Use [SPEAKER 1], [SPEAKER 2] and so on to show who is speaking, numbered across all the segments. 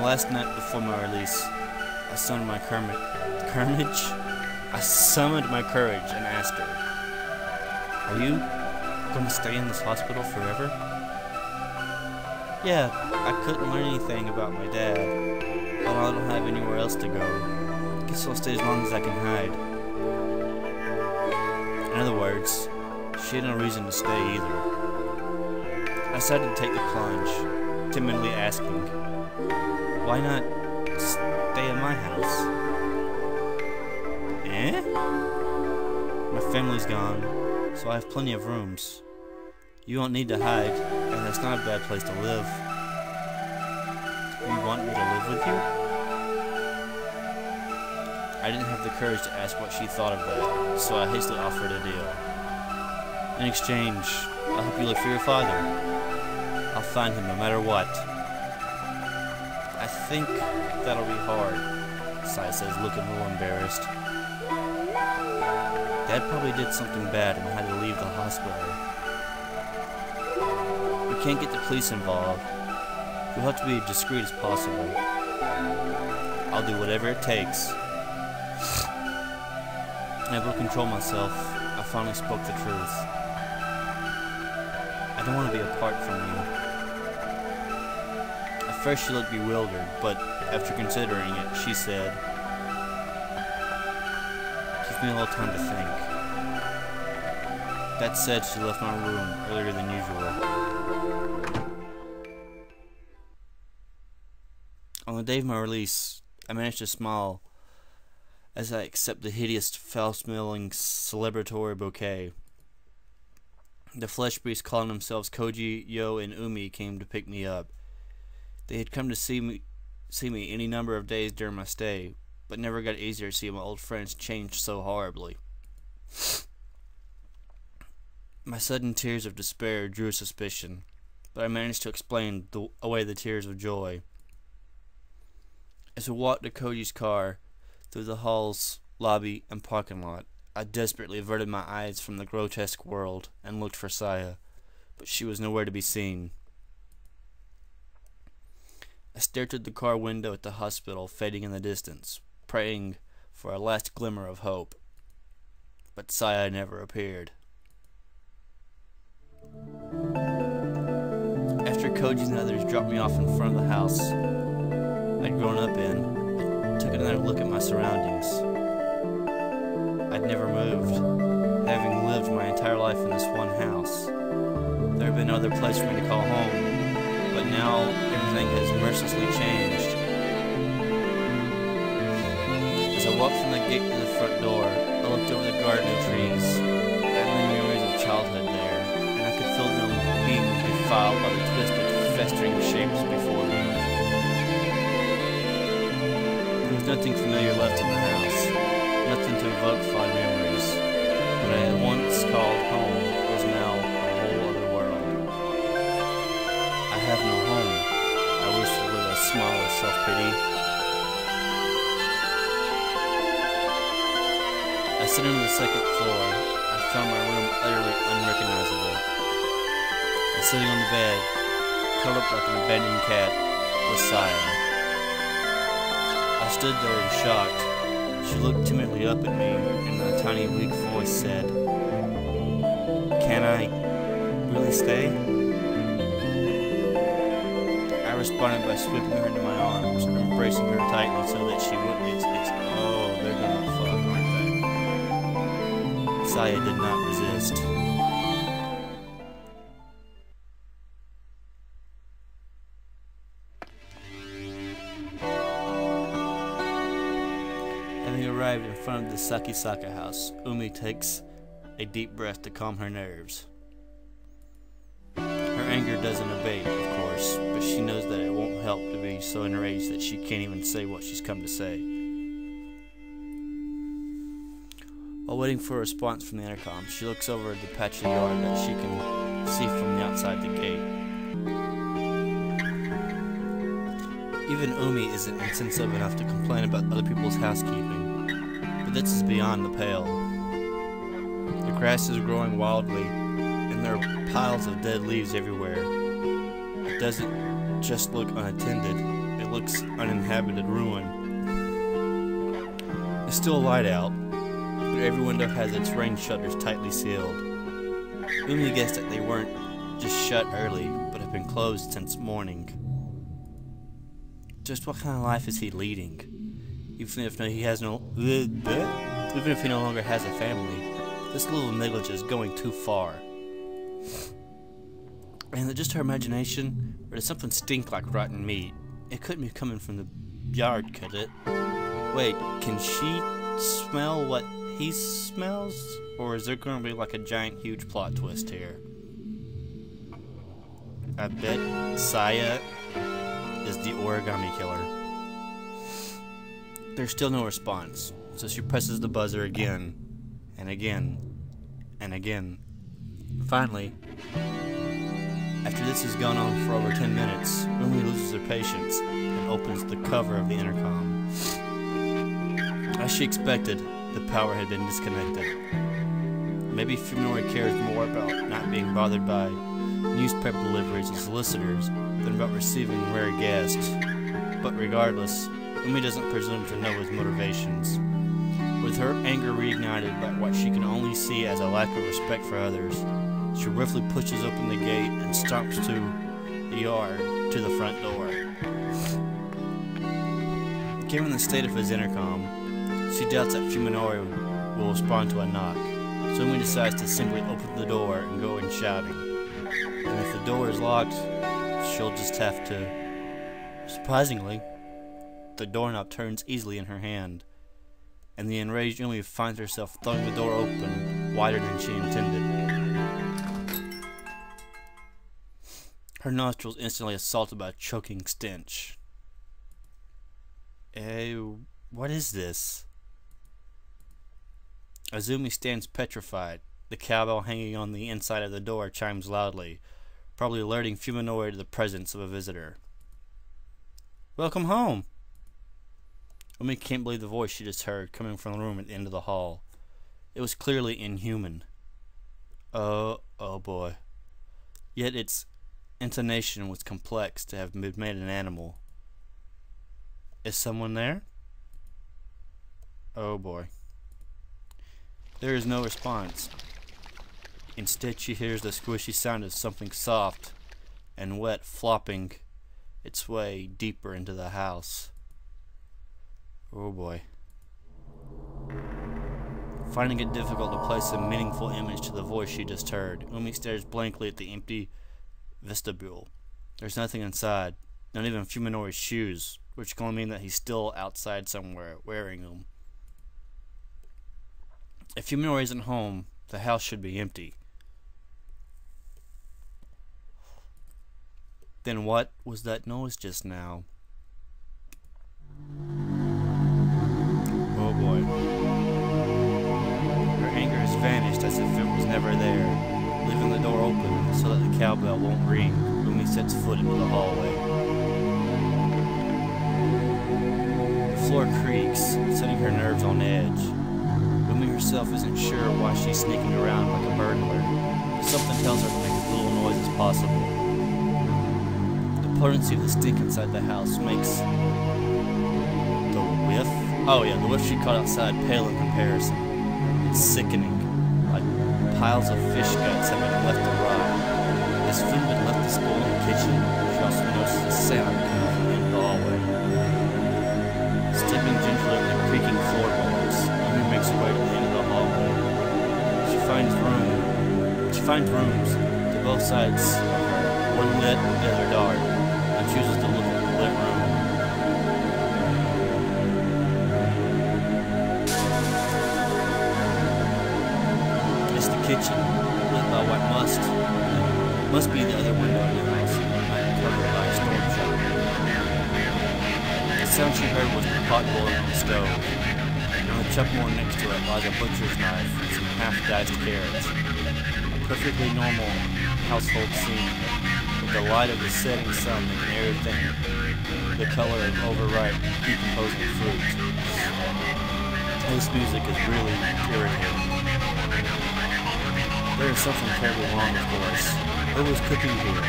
[SPEAKER 1] last night before my release, I summoned my I summoned my courage and asked her, "Are you going to stay in this hospital forever?" "Yeah, I couldn't learn anything about my dad, and I don't have anywhere else to go. Guess I'll stay as long as I can hide." In other words, she had no reason to stay either. I decided to take the plunge, timidly asking, "Why not stay in my house?" "Eh? My family's gone, so I have plenty of rooms. You won't need to hide, and it's not a bad place to live. You want me to live with you?" I didn't have the courage to ask what she thought of that, so I hastily offered a deal. "In exchange, I'll help you look for your father. I'll find him no matter what." "I think that'll be hard," Sai says, looking a little embarrassed. "Dad probably did something bad and had to leave the hospital. We can't get the police involved. You'll have to be as discreet as possible. I'll do whatever it takes." Able to control myself, I finally spoke the truth. "I don't want to be apart from you." At first she looked bewildered, but after considering it, she said, "Give me a little time to think." That said, she left my room earlier than usual. On the day of my release, I managed to smile as I accept the hideous, foul-smelling celebratory bouquet. The flesh beasts calling themselves Koji, Yo, and Umi came to pick me up. They had come to see me any number of days during my stay, but never got easier to see my old friends change so horribly. My sudden tears of despair drew suspicion, but I managed to explain away the tears of joy. As we walked to Koji's car, through the halls, lobby, and parking lot, I desperately averted my eyes from the grotesque world and looked for Saya, but she was nowhere to be seen. I stared through the car window at the hospital fading in the distance, praying for a last glimmer of hope. But Saya never appeared. After Koji and others dropped me off in front of the house I'd grown up in, I took another look at my surroundings. I'd never moved, having lived my entire life in this one house. There had been no other place for me to call home, but now everything has mercilessly changed. As I walked from the gate to the front door, I looked over the garden and trees. I had many memories of childhood there, and I could feel them being defiled by the twisted, festering shapes before me. There was nothing familiar left in the house, nothing to evoke fond memories. What I had once called home was now a whole other world. "I have no home," I whispered with a smile of self-pity. As sitting on the second floor, I found my room utterly unrecognizable. And sitting on the bed, curled up like an abandoned cat, was Saya. I stood there in shock. She looked timidly up at me, and a tiny, weak voice said, "Can I really stay?" I responded by sweeping her into my arms and embracing her tightly so that she wouldn't. Oh, they're gonna fuck, aren't they? Saya did not resist. Having arrived in front of the Sakisaka house, Umi takes a deep breath to calm her nerves. Her anger doesn't abate, of course, but she knows that it won't help to be so enraged that she can't even say what she's come to say. While waiting for a response from the intercom, she looks over at the patch of yard that she can see from the outside the gate. Even Umi isn't insensitive enough to complain about other people's housekeeping, but this is beyond the pale. The grass is growing wildly, and there are piles of dead leaves everywhere. It doesn't just look unattended, it that looks uninhabited ruin. It's still light out, but every window has its rain shutters tightly sealed. Umi guessed that they weren't just shut early, but have been closed since morning. Just what kind of life is he leading? Even if he no longer has a family, this little negligence is going too far. And is it just her imagination, or does something stink like rotten meat? It couldn't be coming from the yard, could it? Wait, can she smell what he smells? Or is there going to be like a giant, huge plot twist here? I bet Saya is the origami killer. There's still no response, so she presses the buzzer again, and again, and again. Finally, after this has gone on for over 10 minutes, Umi loses her patience and opens the cover of the intercom. As she expected, the power had been disconnected. Maybe Fuminori cares more about not being bothered by newspaper deliveries and solicitors than about receiving rare guests. But regardless, Umi doesn't presume to know his motivations. With her anger reignited by what she can only see as a lack of respect for others, she roughly pushes open the gate and stomps to the yard to the front door. Given the state of his intercom, she doubts that Fuminori will respond to a knock, so Umi decides to simply open the door and go in shouting. And if the door is locked, she'll just have to... Surprisingly, the doorknob turns easily in her hand, and the enraged Umi finds herself throwing the door open wider than she intended. Her nostrils instantly assaulted by a choking stench. What is this? Azumi stands petrified. The cowbell hanging on the inside of the door chimes loudly, probably alerting Fuminori to the presence of a visitor. Welcome home! Umi can't believe the voice she just heard coming from the room at the end of the hall. It was clearly inhuman. Oh boy. Yet its intonation was complex to have been made an animal. Is someone there? Oh boy. There is no response. Instead, she hears the squishy sound of something soft and wet flopping its way deeper into the house. Oh boy. Finding it difficult to place a meaningful image to the voice she just heard, Umi stares blankly at the empty vestibule. There's nothing inside, not even Fuminori's shoes, which can only mean that he's still outside somewhere wearing them. If Fuminori isn't home, the house should be empty. Then what was that noise just now? Oh boy. Her anger has vanished as if it was never there. Leaving the door open so that the cowbell won't ring, Umi sets foot into the hallway. The floor creaks, setting her nerves on edge. Umi herself isn't sure why she's sneaking around like a burglar, but something tells her to make as little noise as possible. The potency of the stink inside the house makes the whiff? Oh yeah, the whiff she caught outside pale in comparison. It's sickening, like piles of fish guts have been left to rot. As food had left the spoil in the kitchen, she also notices a sound coming from the end of the hallway. Stepping gingerly on the creaking floorboards, Umi makes her way to the end of the hallway. She finds rooms to both sides of her, one lit and the other dark, and chooses to look at the lit room. It's the kitchen, lit by what must be the other window in the house, covered by a storm shutter. The sound she heard was the pot boiling on the stove. On the chuckboard next to it lies a butcher's knife and some half-diced carrots. A perfectly normal household scene, with the light of the setting sun making everything the color of overripe, decomposing fruit. This music is really irritating. There is something terribly wrong, of course. Who was cooking here?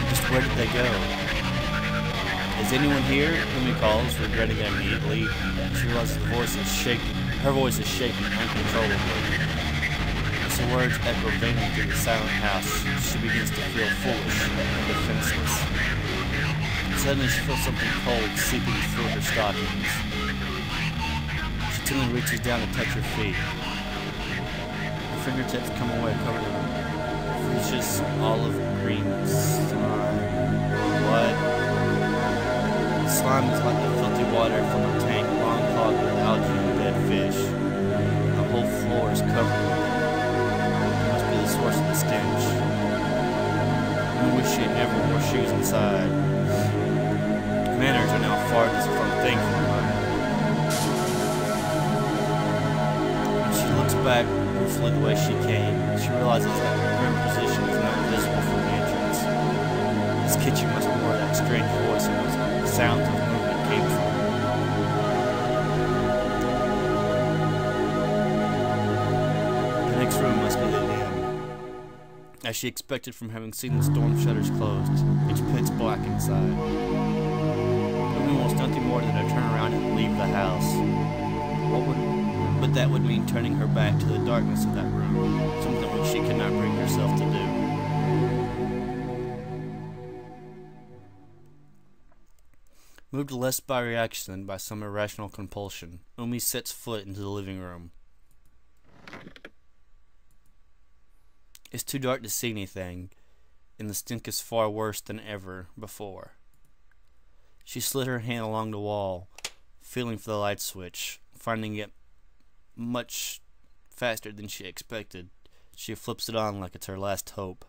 [SPEAKER 1] Just where did they go? Is anyone here? Umi calls, regretting it immediately. She realizes the voice is shaking. Her voice is shaking uncontrollably. As her words echo vainly through the silent house, she begins to feel foolish and defenseless. Suddenly she feels something cold seeping through her stockings. She timidly reaches down to touch her feet. Her fingertips come away covered in precious olive green slime. What? The slime is like the filthy water from a tank long clogged with algae and dead fish. The whole floor is covered with it. It must be the source of the stench. I wish she had never wore shoes inside. Manners are now farthest from thankful mind. When she looks back ruefully the way she came, she realizes that her grim position is not visible from the entrance. This kitchen must be where that strange voice and those sounds of movement came from. The next room must be the inn. As she expected from having seen the storm shutters closed, it's pitch black inside. Almost nothing more than to turn around and leave the house. But that would mean turning her back to the darkness of that room, something which she could not bring herself to do. Moved less by reaction than by some irrational compulsion, Umi sets foot into the living room. It's too dark to see anything, and the stink is far worse than ever before. She slid her hand along the wall, feeling for the light switch. Finding it much faster than she expected, she flips it on like it's her last hope.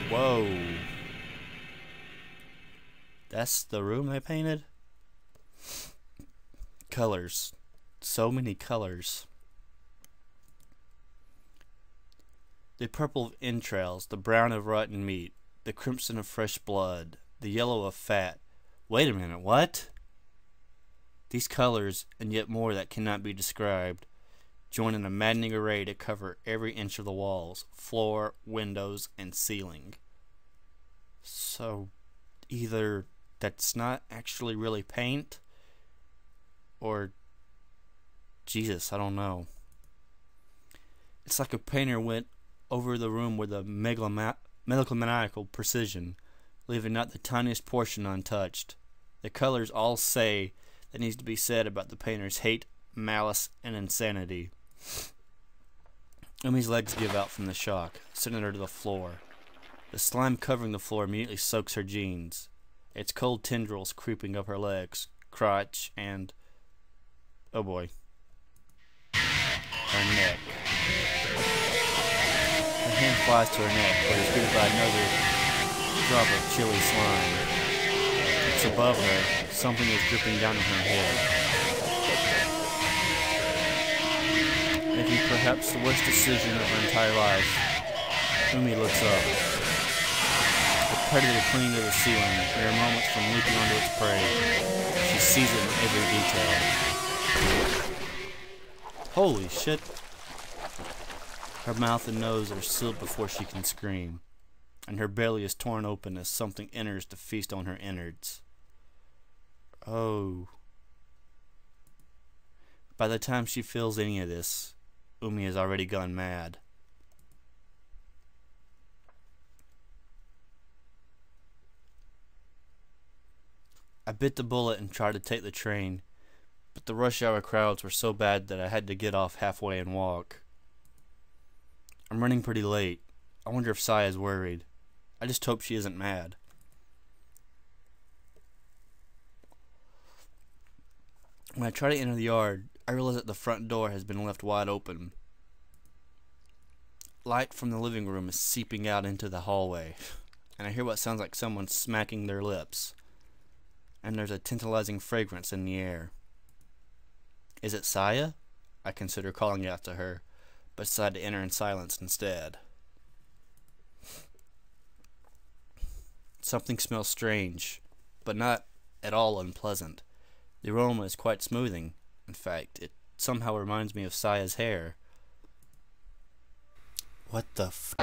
[SPEAKER 1] Whoa. That's the room they painted? Colors. So many colors. The purple of entrails, the brown of rotten meat, the crimson of fresh blood, the yellow of fat. Wait a minute, what? These colors, and yet more that cannot be described, join in a maddening array to cover every inch of the walls, floor, windows, and ceiling. So, either that's not actually really paint, or Jesus, I don't know. It's like a painter went over the room with a megalomaniacal precision, leaving not the tiniest portion untouched. The colors all say that needs to be said about the painter's hate, malice, and insanity. Umi's legs give out from the shock, sending her to the floor. The slime covering the floor immediately soaks her jeans, its cold tendrils creeping up her legs, crotch, and, oh boy, her neck. Her hand flies to her neck, but is greeted by another drop of chilly slime. It's above her. Something is dripping down on her head, making perhaps the worst decision of her entire life. Umi looks up. The predator clinging to the ceiling, mere moments from leaping onto its prey. She sees it in every detail. Holy shit! Her mouth and nose are sealed before she can scream, and her belly is torn open as something enters to feast on her innards. Oh. By the time she feels any of this, Umi has already gone mad. I bit the bullet and tried to take the train, but the rush hour crowds were so bad that I had to get off halfway and walk. I'm running pretty late. I wonder if Sai is worried. I just hope she isn't mad. When I try to enter the yard, I realize that the front door has been left wide open. Light from the living room is seeping out into the hallway, and I hear what sounds like someone smacking their lips. And there's a tantalizing fragrance in the air. Is it Saya? I consider calling out to her, but decide to enter in silence instead. Something smells strange, but not at all unpleasant. The aroma is quite smoothing. In fact, it somehow reminds me of Saya's hair. What the f...